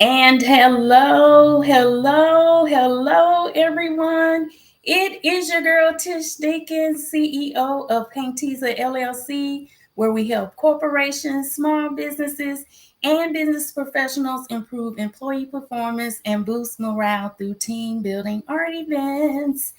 And hello, everyone. It is your girl Tish Dickens, CEO of Paintiza LLC, where we help corporations, small businesses, and business professionals improve employee performance and boost morale through team building art events.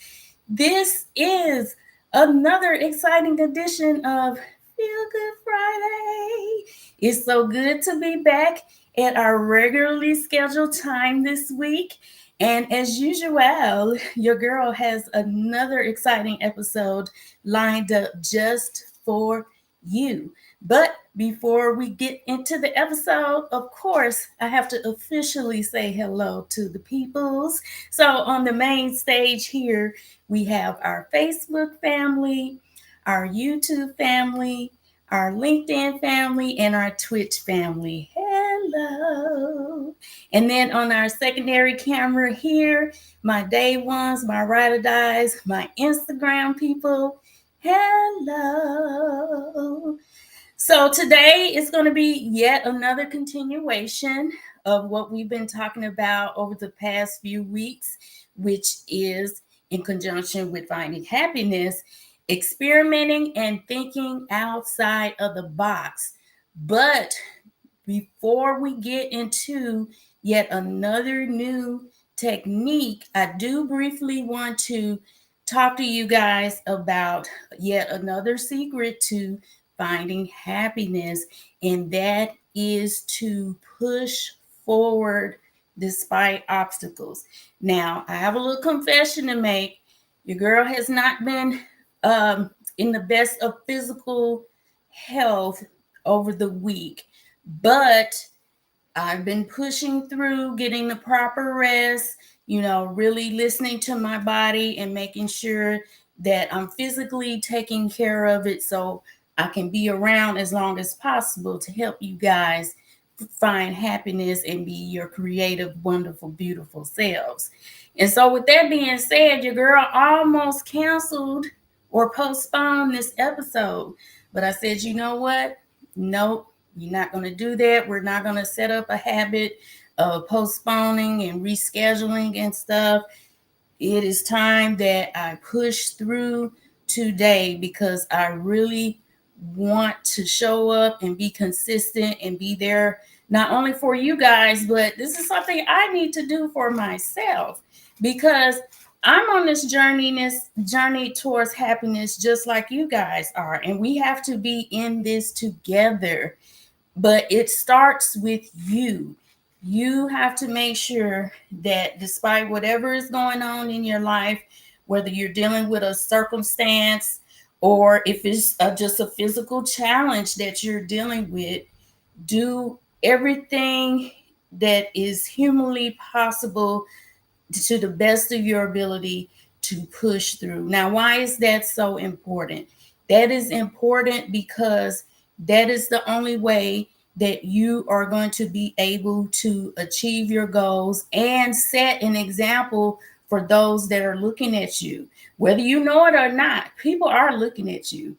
This is another exciting edition of Feel Good Friday. It's so good to be back at our regularly scheduled time this week. And as usual, your girl has another exciting episode lined up just for you. But before we get into the episode, of course, I have to officially say hello to the peoples. So, on the main stage here, we have our Facebook family, our YouTube family, our LinkedIn family, and our Twitch family. Hello. And then on our secondary camera here, my day ones, my ride or dies, my Instagram people. Hello. So today is going to be yet another continuation of what we've been talking about over the past few weeks, which is in conjunction with finding happiness, experimenting and thinking outside of the box. But before we get into yet another new technique, I do briefly want to talk to you guys about yet another secret to finding happiness, and that is to push forward despite obstacles. Now, I have a little confession to make. Your girl has not been in the best of physical health over the week, but I've been pushing through, getting the proper rest, really listening to my body and making sure that I'm physically taking care of it so I can be around as long as possible to help you guys find happiness and be your creative, wonderful, beautiful selves. And so, with that being said, your girl almost canceled or postponed this episode. But I said, you know what? Nope, you're not going to do that. We're not going to set up a habit of postponing and rescheduling and stuff. It is time that I push through today because I really want to show up and be consistent and be there not only for you guys, but this is something I need to do for myself because I'm on this journey towards happiness just like you guys are, and we have to be in this together. But it starts with you. You have to make sure that despite whatever is going on in your life, whether you're dealing with a circumstance or if it's just a physical challenge that you're dealing with, do everything that is humanly possible to the best of your ability to push through. Now, why is that so important? That is important because that is the only way that you are going to be able to achieve your goals and set an example for those that are looking at you. Whether you know it or not, people are looking at you.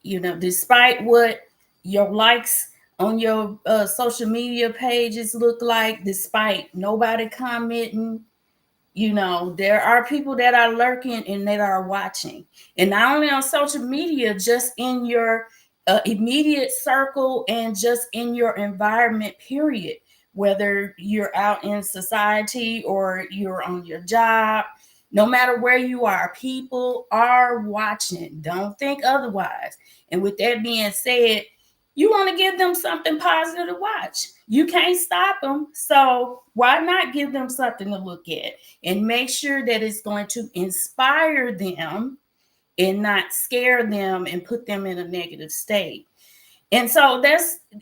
Despite what your likes on your social media pages look like, despite nobody commenting, there are people that are lurking and that are watching. And not only on social media, just in your immediate circle and just in your environment, period. Whether you're out in society or you're on your job, no matter where you are, people are watching. Don't think otherwise. And with that being said, you want to give them something positive to watch. You can't stop them. So why not give them something to look at and make sure that it's going to inspire them and not scare them and put them in a negative state. And so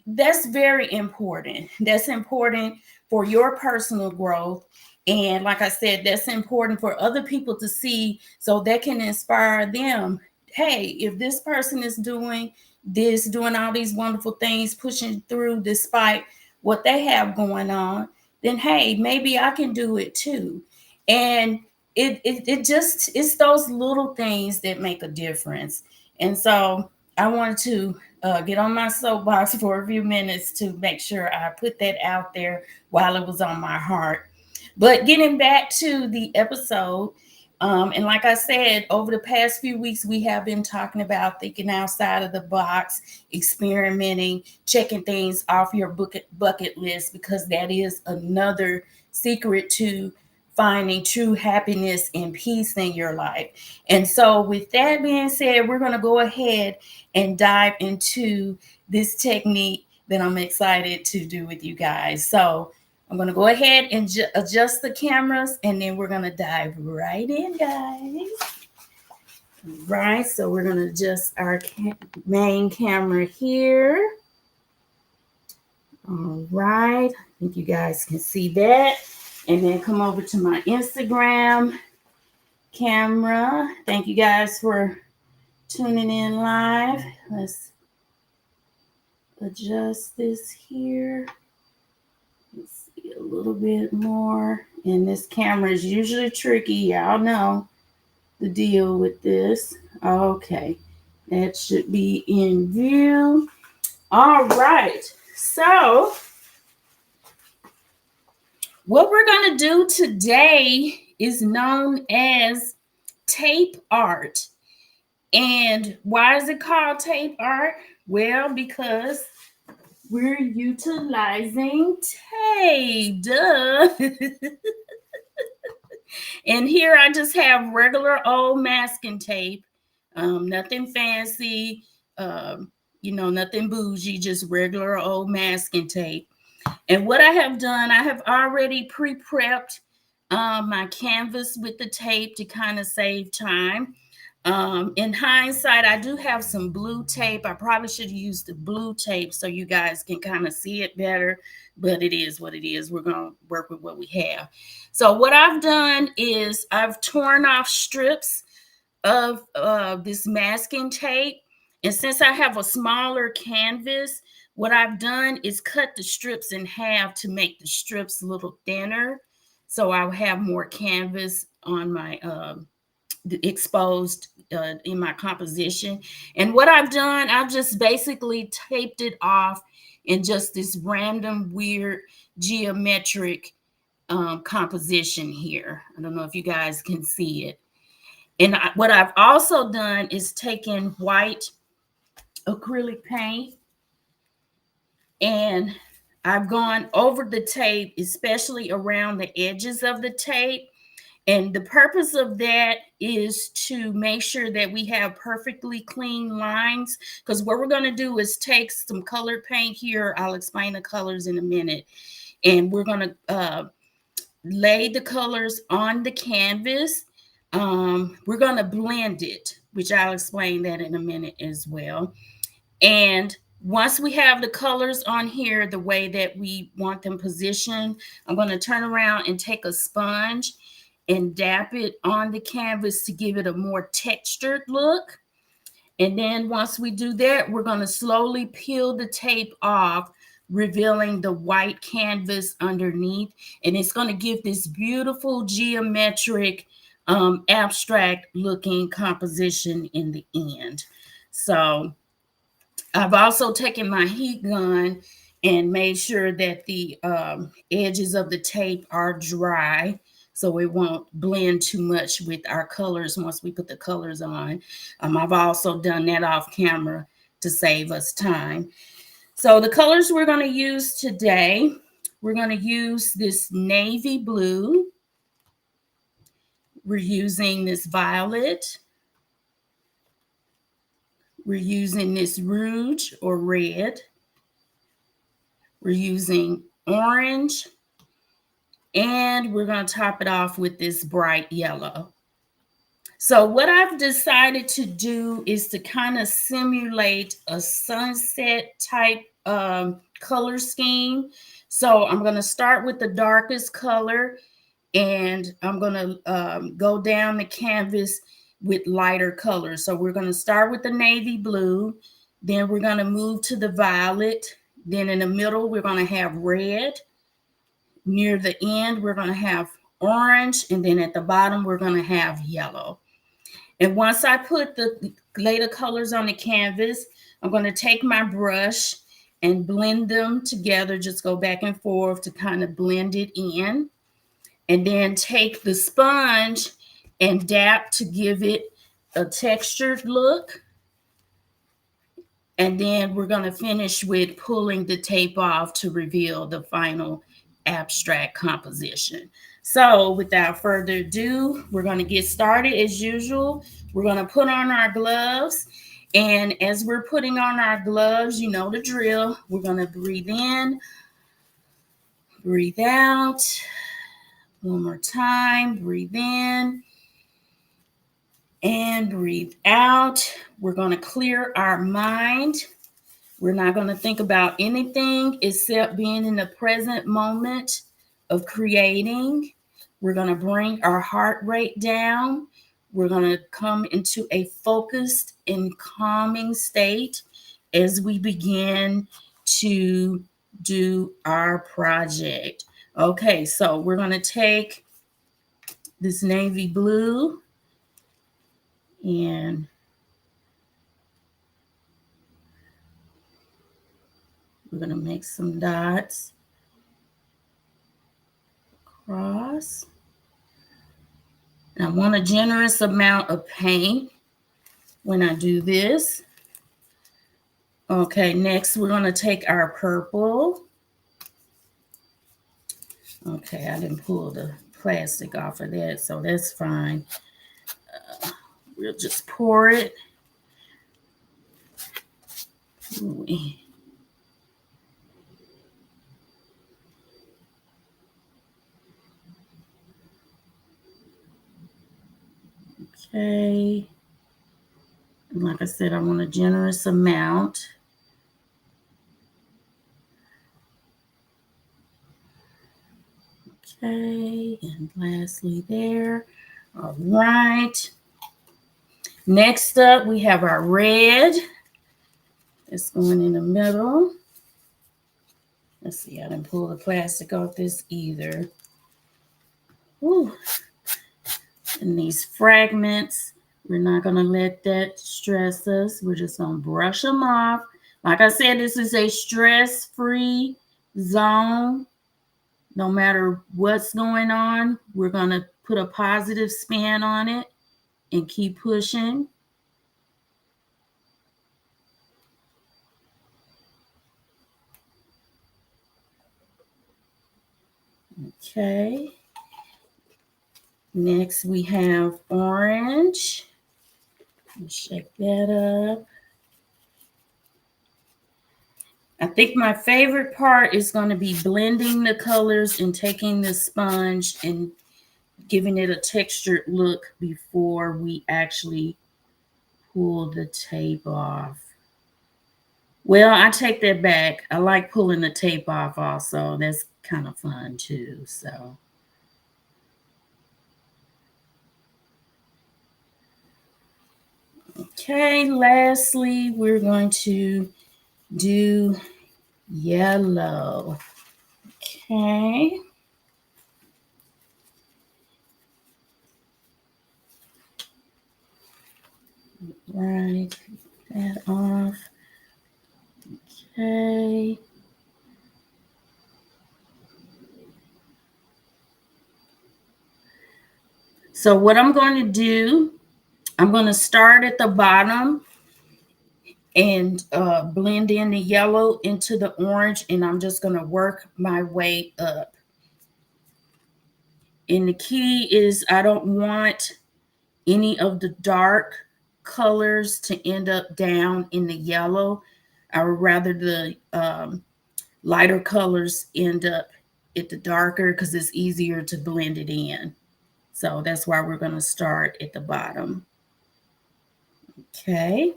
that's very important. That's important for your personal growth. And like I said, that's important for other people to see so they can inspire them. Hey, if this person is doing this, doing all these wonderful things, pushing through despite what they have going on, then hey, maybe I can do it too. And it's those little things that make a difference. And so I wanted to get on my soapbox for a few minutes to make sure I put that out there while it was on my heart. But getting back to the episode, and like I said, over the past few weeks, we have been talking about thinking outside of the box, experimenting, checking things off your bucket list, because that is another secret to finding true happiness and peace in your life. And so, with that being said, we're going to go ahead and dive into this technique that I'm excited to do with you guys. So, I'm going to go ahead and adjust the cameras, and then we're going to dive right in, guys. Right, so we're going to adjust our main camera here. All right, I think you guys can see that. And then come over to my Instagram camera. Thank you guys for tuning in live. Let's adjust this here. Let's see a little bit more. And this camera is usually tricky. Y'all know the deal with this. Okay, that should be in view. All right, so what we're going to do today is known as tape art. And why is it called tape art? Well, because we're utilizing tape. Duh. And here I just have regular old masking tape. Nothing fancy, nothing bougie, just regular old masking tape. And what I have done, I have already pre-prepped my canvas with the tape to kind of save time. In hindsight, I do have some blue tape. I probably should use the blue tape so you guys can kind of see it better, but it is what it is. We're going to work with what we have. So what I've done is I've torn off strips of this masking tape. And since I have a smaller canvas, what I've done is cut the strips in half to make the strips a little thinner. So I'll have more canvas on my exposed in my composition. And what I've done, I've just basically taped it off in just this random weird geometric composition here. I don't know if you guys can see it. And what I've also done is taken white acrylic paint, and I've gone over the tape, especially around the edges of the tape. And the purpose of that is to make sure that we have perfectly clean lines, because what we're going to do is take some colored paint here. I'll explain the colors in a minute. And we're going to lay the colors on the canvas. We're going to blend it, which I'll explain that in a minute as well. And once we have the colors on here the way that we want them positioned, I'm going to turn around and take a sponge and dab it on the canvas to give it a more textured look. And then once we do that, we're going to slowly peel the tape off, revealing the white canvas underneath. And it's going to give this beautiful geometric, abstract looking composition in the end. So I've also taken my heat gun and made sure that the edges of the tape are dry, so it won't blend too much with our colors once we put the colors on. I've also done that off camera to save us time. So the colors we're going to use today, we're going to use this navy blue. We're using this violet. We're using this rouge or red. We're using orange. And we're going to top it off with this bright yellow. So what I've decided to do is to kind of simulate a sunset type color scheme. So I'm going to start with the darkest color, and I'm going to go down the canvas with lighter colors. So we're going to start with the navy blue. Then we're going to move to the violet. Then in the middle, we're going to have red. Near the end, we're going to have orange, and then at the bottom, we're going to have yellow. And once I put the later colors on the canvas, I'm going to take my brush and blend them together, just go back and forth to kind of blend it in. And then take the sponge and dab to give it a textured look. And then we're going to finish with pulling the tape off to reveal the final abstract composition. So without further ado, we're going to get started as usual. We're going to put on our gloves. And as we're putting on our gloves, you know the drill. We're going to breathe in, breathe out. One more time, breathe in and breathe out. We're going to clear our mind. We're not going to think about anything except being in the present moment of creating. We're going to bring our heart rate down. We're going to come into a focused and calming state as we begin to do our project. Okay, so we're going to take this navy blue and we're going to make some dots across. And I want a generous amount of paint when I do this. Okay, next we're going to take our purple. Okay, I didn't pull the plastic off of that, so that's fine. We'll just pour it. Ooh. Okay. And like I said, I want a generous amount. Okay, and lastly there. All right. Next up, we have our red. It's going in the middle. Let's see, I didn't pull the plastic off this either. Ooh. And these fragments, we're not going to let that stress us. We're just going to brush them off. Like I said, this is a stress-free zone. No matter what's going on, we're going to put a positive spin on it and keep pushing. Okay. Next, we have orange. Shake that up. I think my favorite part is going to be blending the colors and taking the sponge and giving it a textured look before we actually pull the tape off. Well, I take that back. I like pulling the tape off also. That's kind of fun too. So, okay, lastly, we're going to do yellow. Okay. Right, that off. Okay. So what I'm going to do, I'm going to start at the bottom and blend in the yellow into the orange, and I'm just going to work my way up. And the key is I don't want any of the dark colors to end up down in the yellow. I would rather the lighter colors end up at the darker because it's easier to blend it in. So that's why we're going to start at the bottom. Okay.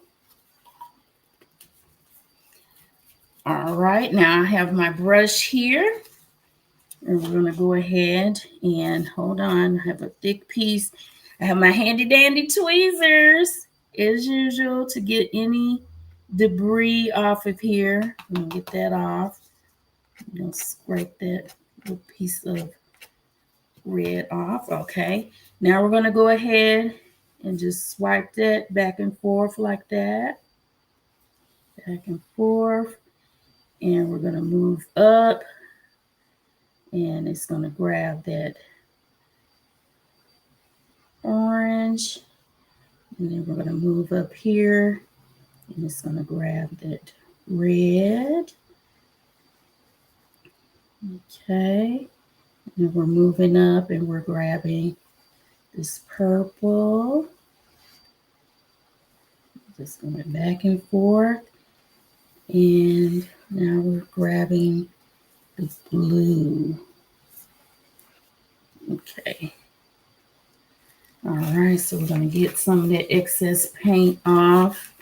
All right, now I have my brush here. And we're going to go ahead and hold on. I have a thick piece. I have my handy dandy tweezers, as usual, to get any debris off of here. I'm going to get that off. I'm going to scrape that little piece of red off. Okay. Now we're going to go ahead and just swipe that back and forth like that. back and forth. And we're going to move up. And it's going to grab that orange. And then we're going to move up here. And it's going to grab that red. Okay. And then we're moving up and we're grabbing this purple. Just going back and forth. And now we're grabbing the blue. Okay. All right, so we're going to get some of that excess paint off.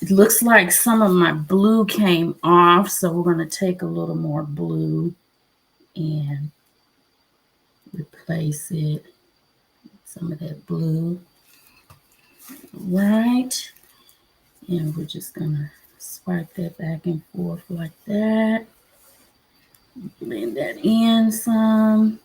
It looks like some of my blue came off, so we're going to take a little more blue and replace it with some of that blue. All right, and we're just going to swipe that back and forth like that. Blend that in some.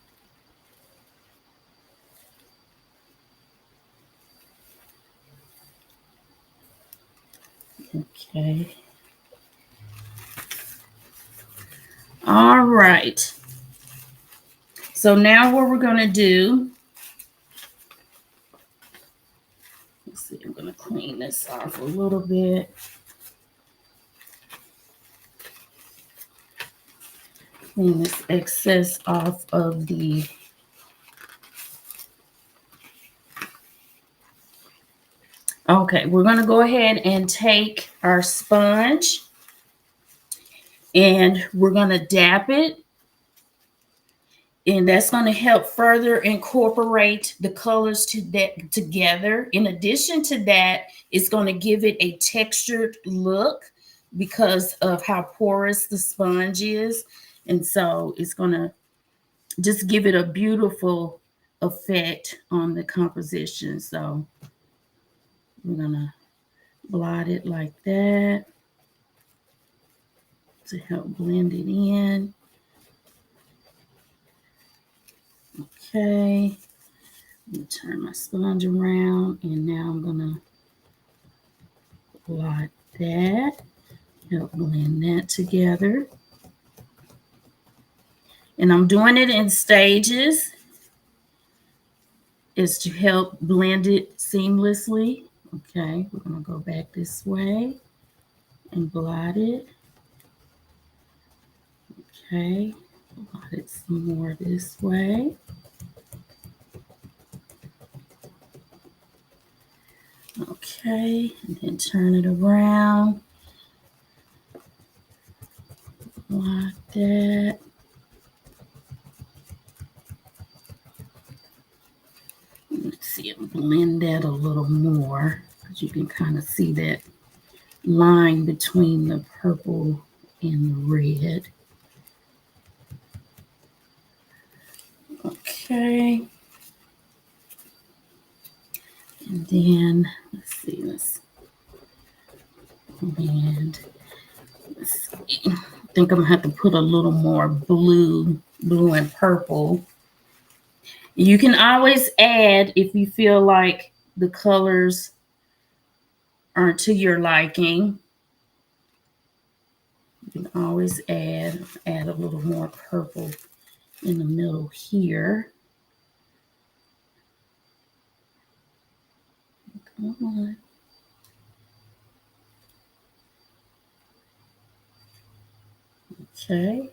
Okay. All right. So now what we're going to do, let's see, I'm going to clean this off a little bit. Clean this excess off of the Okay, we're going to go ahead and take our sponge and we're going to dab it. And that's going to help further incorporate the colors together. In addition to that, it's going to give it a textured look because of how porous the sponge is. And so it's going to just give it a beautiful effect on the composition. So we're going to blot it like that to help blend it in. Okay, I'm going to turn my sponge around and now I'm going to blot that, help blend that together. And I'm doing it in stages is to help blend it seamlessly. Okay, we're going to go back this way and blot it. Okay, blot it some more this way. Okay, and then turn it around. Like that. Let's see it blend that a little more because you can kind of see that line between the purple and the red. Okay. And then let's see, let's blend. Let's see. I think I'm gonna have to put a little more blue and purple. You can always add if you feel like the colors aren't to your liking. You can always add a little more purple in the middle here. Come on. Okay.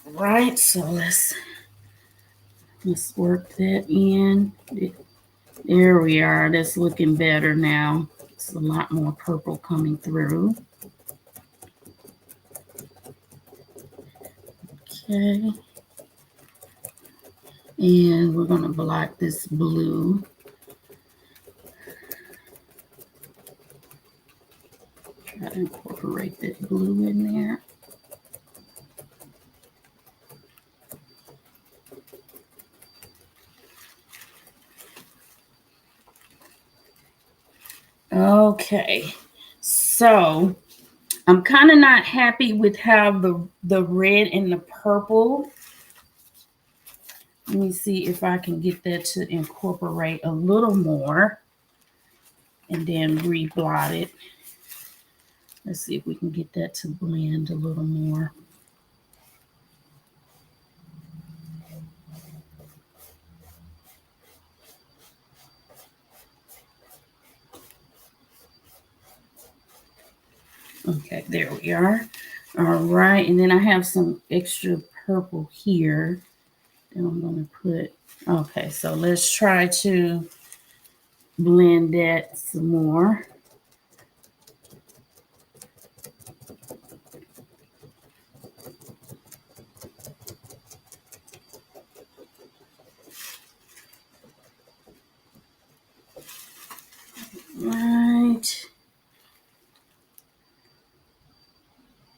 All right, so let's work that in. There we are. That's looking better now. It's a lot more purple coming through. Okay. And we're going to blot this blue. Try to incorporate that blue in there. Okay, so I'm kind of not happy with how the red and the purple. Let me see if I can get that to incorporate a little more and then re-blot it. Let's see if we can get that to blend a little more. Okay, there we are. All right, and then I have some extra purple here that I'm going to put. Okay, so let's try to blend that some more. Right.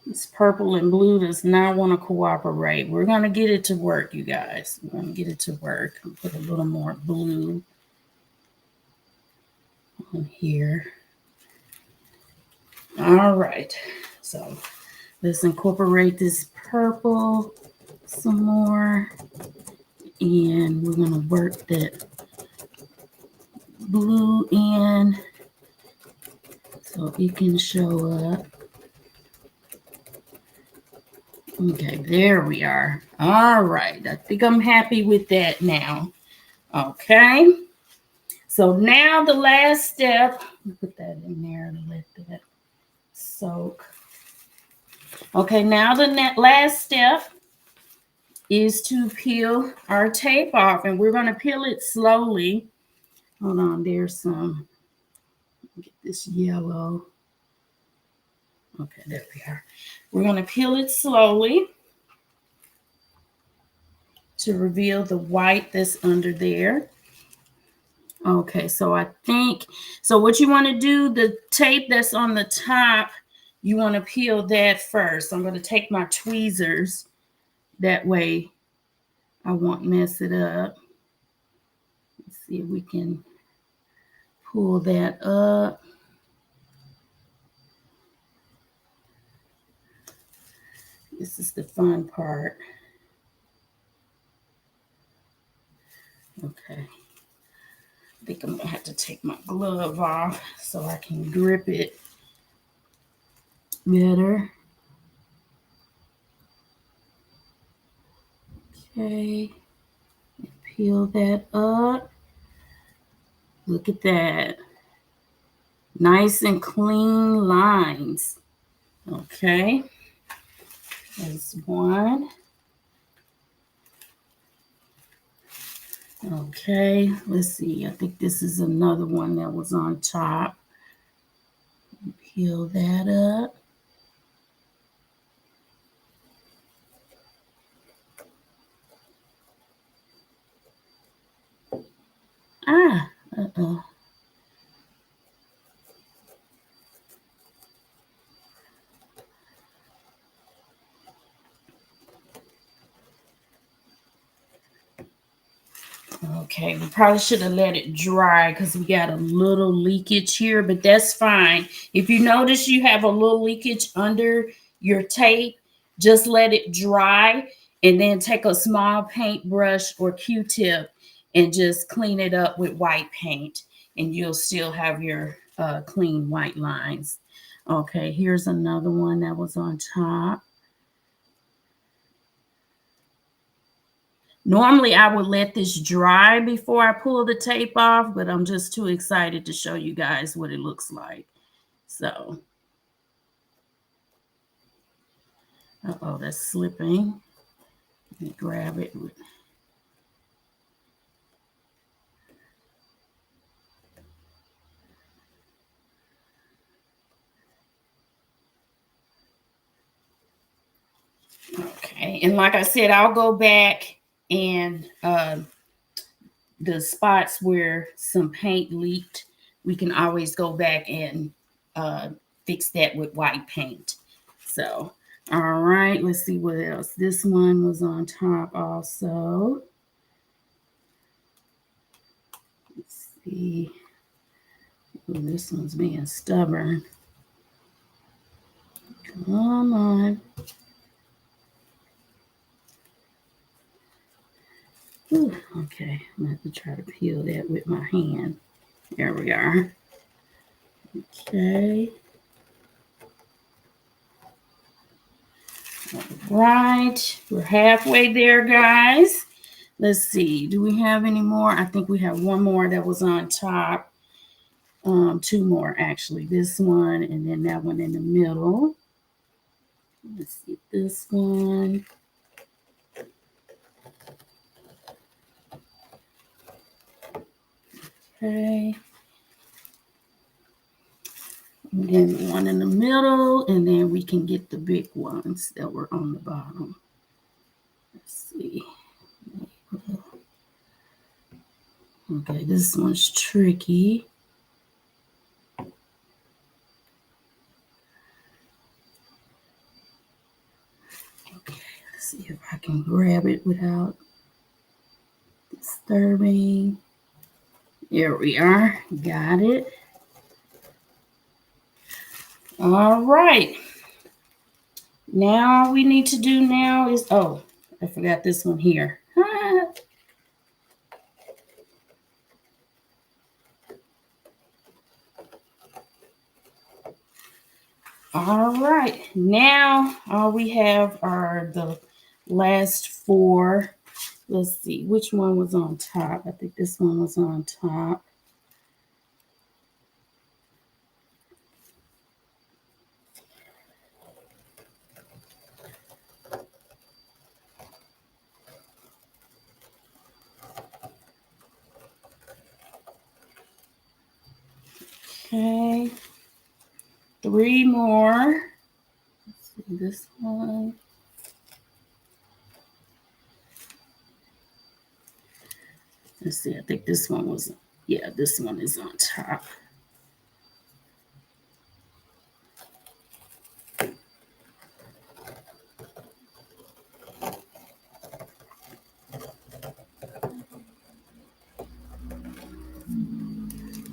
This purple and blue does not want to cooperate. We're going to get it to work, you guys. We're going to get it to work. I'll put a little more blue on here. All right. So let's incorporate this purple some more. And we're going to work that blue in so it can show up. Okay, there we are. All right, I think I'm happy with that now. Okay, so now the last step, put that in there to let that soak. Okay, now the last step is to peel our tape off, and we're going to peel it slowly. Hold on, there's some, get this yellow. Okay, there we are. We're going to peel it slowly to reveal the white that's under there. Okay, so I think, so what you want to do, the tape that's on the top, you want to peel that first. I'm going to take my tweezers. That way I won't mess it up. Let's see if we can pull that up. This is the fun part. Okay. I think I'm going to have to take my glove off so I can grip it better. Okay. Peel that up. Look at that. Nice and clean lines. Okay. There's one. Okay, let's see. I think this is another one that was on top. Peel that up. Uh-oh. Okay, we probably should have let it dry because we got a little leakage here, but that's fine. If you notice you have a little leakage under your tape, just let it dry and then take a small paintbrush or Q-tip and just clean it up with white paint, and you'll still have your clean white lines. Okay, here's another one that was on top. Normally, I would let this dry before I pull the tape off, but I'm just too excited to show you guys what it looks like. So, uh-oh, that's slipping. Let me grab it. Okay, and like I said, I'll go back and the spots where some paint leaked, we can always go back and fix that with white paint. So, all right, let's see what else. This one was on top also. Let's see. Ooh, this one's being stubborn. Come on. Ooh, okay, I'm going to have to try to peel that with my hand. There we are. Okay. Right, we're halfway there, guys. Let's see, do we have any more? I think we have one more that was on top. Two more actually. This one and then that one in the middle. Let's see this one. Okay. And then one in the middle, and then we can get the big ones that were on the bottom. Let's see. Okay, this one's tricky. Okay, let's see if I can grab it without disturbing. There we are. Got it. All right. Now all we need to do now is, oh, I forgot this one here. All right, now all we have are the last four. Let's see, which one was on top? I think this one was on top. Okay, three more. Let's see this one. Let's see, I think this one was, yeah, this one is on top.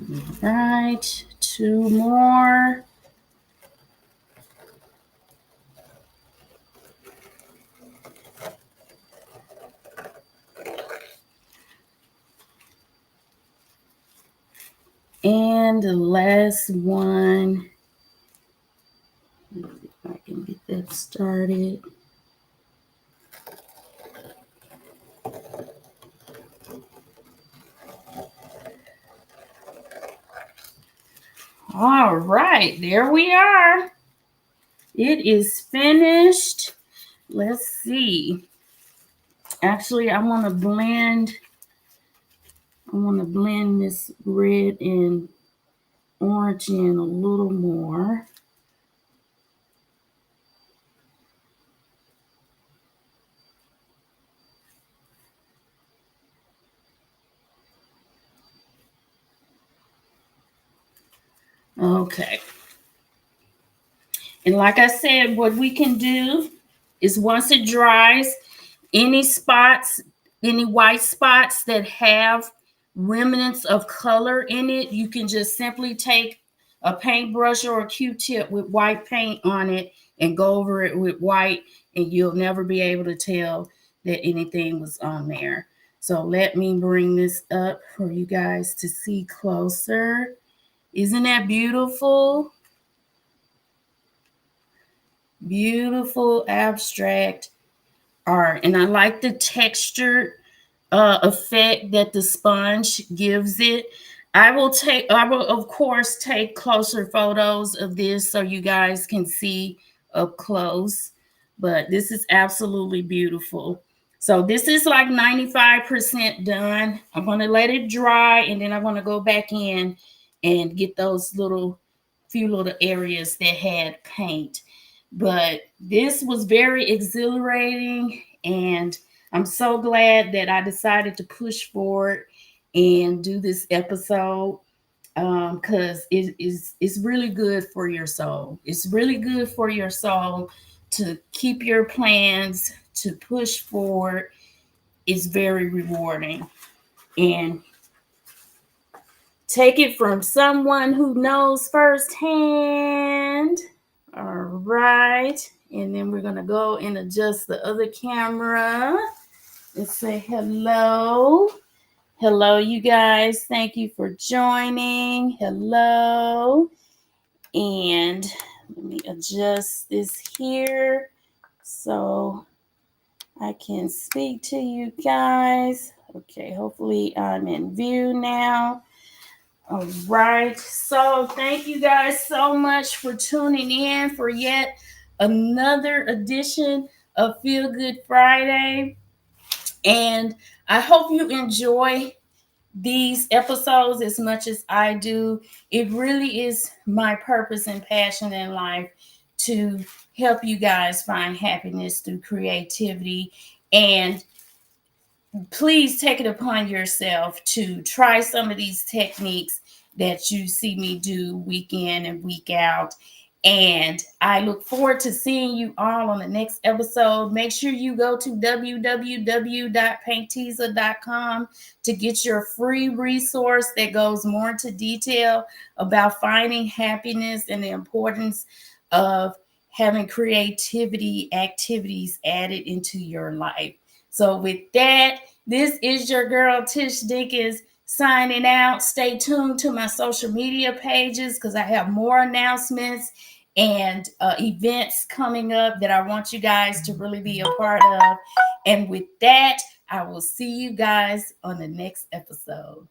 All right, two more. And the last one. Let's see if I can get that started. All right, there we are. It is finished. Let's see. Actually, I want to blend this red and orange in a little more. Okay. And like I said, what we can do is once it dries, any spots, any white spots that have remnants of color in it, you can just simply take a paintbrush or a Q-tip with white paint on it and go over it with white, and you'll never be able to tell that anything was on there. So let me bring this up for you guys to see closer. Isn't that beautiful? Beautiful abstract art. And I like the textured effect that the sponge gives it. I will of course take closer photos of this so you guys can see up close, but this is absolutely beautiful. So this is like 95% done. I'm going to let it dry, and then I'm going to go back in and get those few little areas that had paint. But this was very exhilarating, and I'm so glad that I decided to push forward and do this episode, because it's really good for your soul. It's really good for your soul to keep your plans, to push forward. It's very rewarding. And take it from someone who knows firsthand. All right. And then we're going to go and adjust the other camera and say hello. Hello, you guys. Thank you for joining. Hello. And let me adjust this here so I can speak to you guys. Okay, hopefully I'm in view now. All right. So thank you guys so much for tuning in for yet another edition of Feel Good Friday. And I hope you enjoy these episodes as much as I do. It really is my purpose and passion in life to help you guys find happiness through creativity. And please take it upon yourself to try some of these techniques that you see me do week in and week out. And I look forward to seeing you all on the next episode. Make sure you go to www.paintiza.com to get your free resource that goes more into detail about finding happiness and the importance of having creativity activities added into your life. So, with that, this is your girl, Tish Dickens, signing out. Stay tuned to my social media pages because I have more announcements and events coming up that I want you guys to really be a part of. And with that, I will see you guys on the next episode.